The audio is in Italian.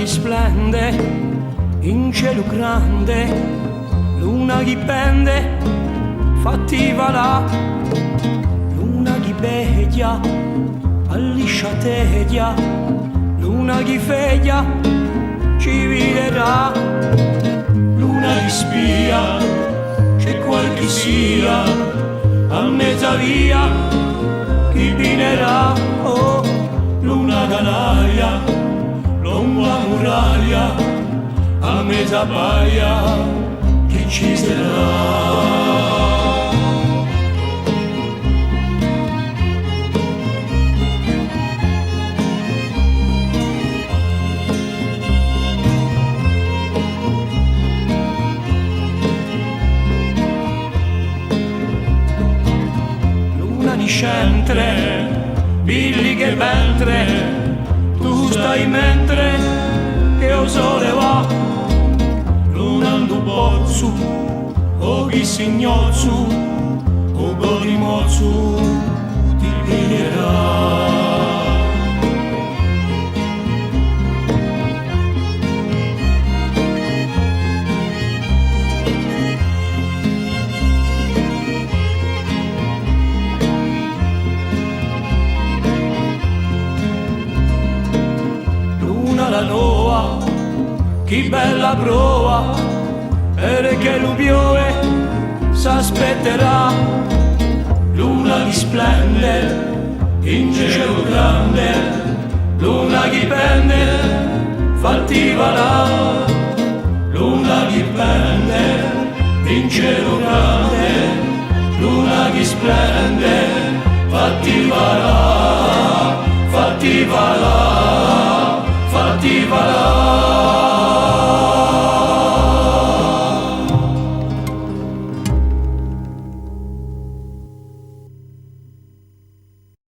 splende in cielo grande, luna che pende, fatti va là, luna che beglia, allisciatedia, luna che feglia, ci viderà, luna che spia, c'è qualche sia, a mezza via, chi vinerà, oh, luna canaglia, lunga muraglia, a mezza baia, chi ci sarà? Centre, billi che ventre, tu stai mentre che il sole va, luna in tu pozzo, o chi signozzo, o gorimozzo ti piglierà. La noa, chi bella prova, perché lo piove s'aspetterà, luna che splende in cielo grande, luna che pende, fatti va là, luna che pende in cielo grande, luna che splende, fatti va là, fatti va là, fatti va là.